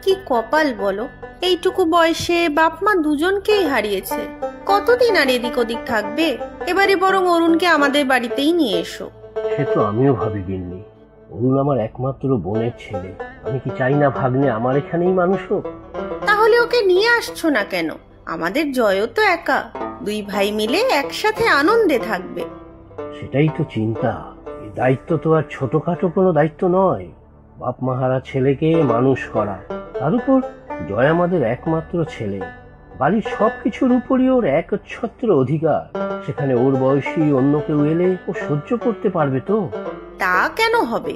কি কপাল বলো, এইটুকু বয়সে বাপ মা দুজনকেই হারিয়েছে। কতদিন আর এদিক ওদিক থাকবে? এবারে বরং অরুণকে আমাদের বাড়িতেই নিয়ে এসো। সে তো আমিও ভাবি গিন্নি, অরুণ আমার একমাত্র বোনের ছেলে। আমি কি চাই না ভাগ্নে আমার এখানেই মানুষ হোক? তাহলে ওকে নিয়ে আসছো না কেন? আমাদের জয়ও তো একা, দুই ভাই মিলে একসাথে আনন্দে থাকবে। সেটাই তো চিন্তা। এই দায়িত্ব তো আর ছোটখাটো কোনো দায়িত্ব নয়। বাপ মাহারা ছেলেকে মানুষ করা, তার উপর জয় আমাদের একমাত্র ছেলে। বাড়ির সবকিছুর উপরই ওর একচ্ছত্র অধিকার। সেখানে ওর বয়সী অন্য কেউ এলে ও সহ্য করতে পারবে তো? তা কেন হবে?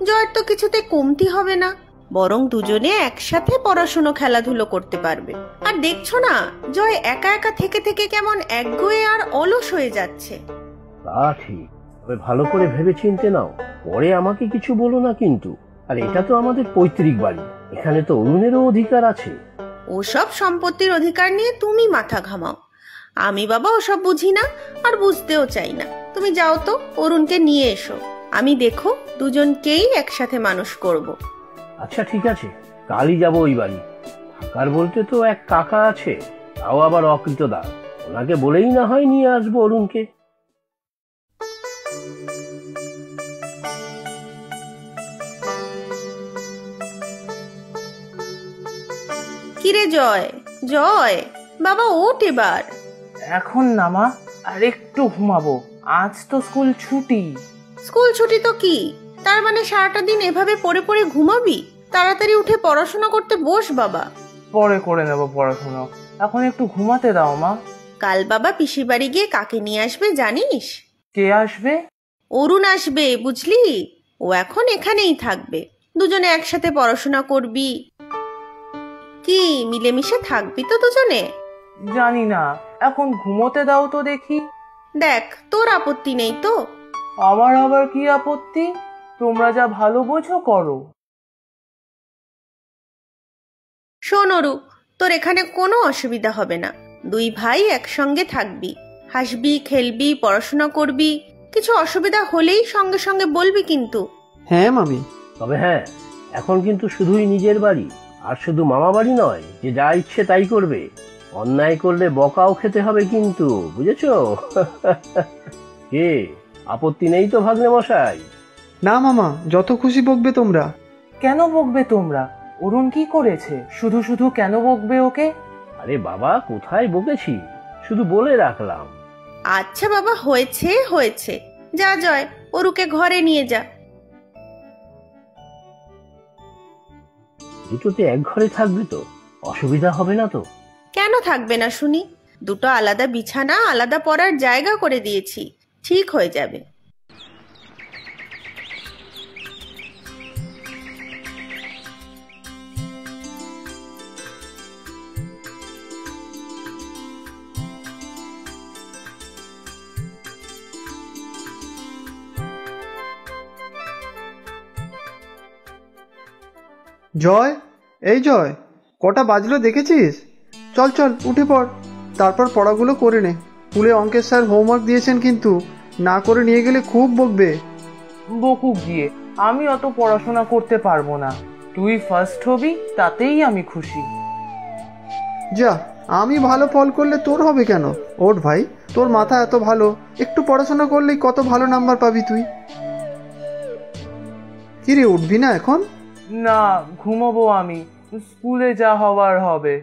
জয়ের তো কিছুতে কমতি হবে না, বরং দুজনে একসাথে পড়াশুনো খেলাধুলো করতে পারবে। আর দেখছো না, জয় একা একা থেকে থেকে কেমন একগুঁয়ে আর অলস হয়ে যাচ্ছে। তা ঠিক, তবে ভালো করে ভেবে চিনতে নাও, পরে আমাকে কিছু বলো না কিন্তু। আর এটা তো আমাদের পৈতৃক বাড়ি, এখানে তো অরুণেরও অধিকার আছে। ওসব সম্পত্তির অধিকার নিয়ে তুমি মাথা ঘামাও। আমি বাবা ওসব বুঝি না, আর বুঝতেও চাই না। তুমি যাও তো, অরুণকে নিয়ে এসো। আমি দেখো দুজনকেই একসাথে মানুষ করব। আচ্ছা ঠিক আছে, কালই যাবো ওই বাড়ি। থাকার বলতে তো এক কাকা আছে, তাও আবার অকৃতদার। ওনাকে বলেই না হয় নিয়ে আসবো অরুণকে। কিরে জয়, জয় বাবা ওঠ এবার। এখন না মা, আর একটু ঘুমাবো, আজ তো স্কুল ছুটি। স্কুল ছুটি তো কি, তার মানে সারাটা দিন এভাবে পড়ে পড়ে ঘুমাবি? তাড়াতাড়ি উঠে পড়াশোনা করতে বস বাবা। পরে করে নেব পড়াশোনা, এখন একটু ঘুমাতে দাও মা। কাল বাবা পিসির বাড়ি গিয়ে কাকে নিয়ে আসবে জানিস? কে আসবে? অরুণ আসবে, বুঝলি? ও এখন এখানেই থাকবে, দুজনে একসাথে পড়াশোনা করবি। কি মিলেমিশে থাকবি তো দুজনে? জানি না, এখন ঘুমোতে দাও তো দেখি। দেখ তোর আপত্তি নেই তো? আমার আবার কি আপত্তি? তোমরা যা ভালো বোঝো করো। শোন অরু, তোর এখানে কোনো অসুবিধা হবে না। দুই ভাই একসঙ্গে থাকবি, হাসবি, খেলবি, পড়াশোনা করবি। কিছু অসুবিধা হলেই সঙ্গে সঙ্গে বলবি কিন্তু। হ্যাঁ মামি। তবে হ্যাঁ, এখন কিন্তু শুধুই নিজের বাড়ি, আর শুধু মামা বাড়ি নয় যে যা ইচ্ছে তাই করবে। অন্যায় করলে বকাও খেতে হবে কিন্তু, বুঝেছো? কে আপত্তি নেই তো ভাগ্নে মশাই? না মামা, যত খুশি বকবে তোমরা। কেন বকবে তোমরা? অরুণ কি করেছে? শুধু শুধু কেন বকবে ওকে? আরে বাবা, কোথায় বকেছি, শুধু বলে রাখলাম। আচ্ছা বাবা, হয়েছে হয়েছে, যা জয়, অরুকে ঘরে নিয়ে যা। দুটোতে এক ঘরে থাকবে তো, অসুবিধা হবে না তো? কেন থাকবে না শুনি? দুটো আলাদা বিছানা, আলাদা পড়ার জায়গা করে দিয়েছি, ঠিক হয়ে যাবে। জয়, এই জয়, কটা বাজলো দেখেছিস? চল চল উঠে পড়, তারপর পড়াগুলো করে নে। স্কুলে অঙ্কের স্যার হোমওয়ার্ক দিয়েছেন কিন্তু, না করে নিয়ে গেলে খুব বকবে। বকুক গিয়ে, আমি অত পড়াশোনা করতে পারবো না। তুই ফার্স্ট হবি, তাতেই আমি খুশি। যা, আমি ভালো ফল করলে তোর হবে কেন? ওঠ ভাই, তোর মাথা এত ভালো, একটু পড়াশোনা করলেই কত ভালো নাম্বার পাবি তুই। কিরে, উঠবি না এখন? না, ঘুমাবো আমি, স্কুলে যা হওয়ার হবে।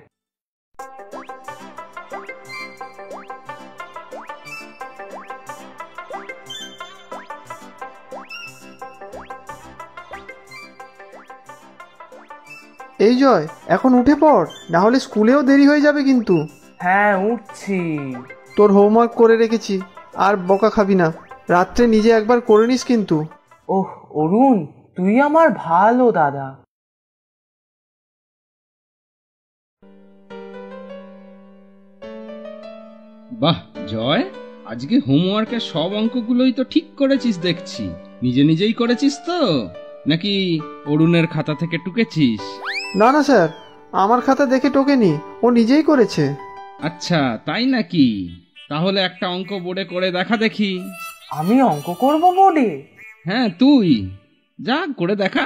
এই জয়, এখন উঠে পড়, না হলে স্কুলেও দেরি হয়ে যাবে কিন্তু। হ্যাঁ, উঠছি। তোর হোমওয়ার্ক করে রেখেছি, আর বকা খাবি না। রাত্রে নিজে একবার করে নিস কিন্তু। ওহ অরুণ, তুই আমার ভালো দাদা। বাহ জয়, আজকে হোমওয়ার্কের সব অঙ্কগুলোই তো ঠিক করেছিস দেখছি। নিজে নিজেই করেছিস তো, নাকি অরুণের খাতা থেকে টুকেছিস? না না স্যার, আমার খাতা দেখে টোকেনি, ও নিজেই করেছে। আচ্ছা তাই নাকি? তাহলে একটা অঙ্ক বোর্ডে করে দেখা দেখি। আমি অঙ্ক করব বোর্ডে? হ্যাঁ তুই, যা করে দেখা।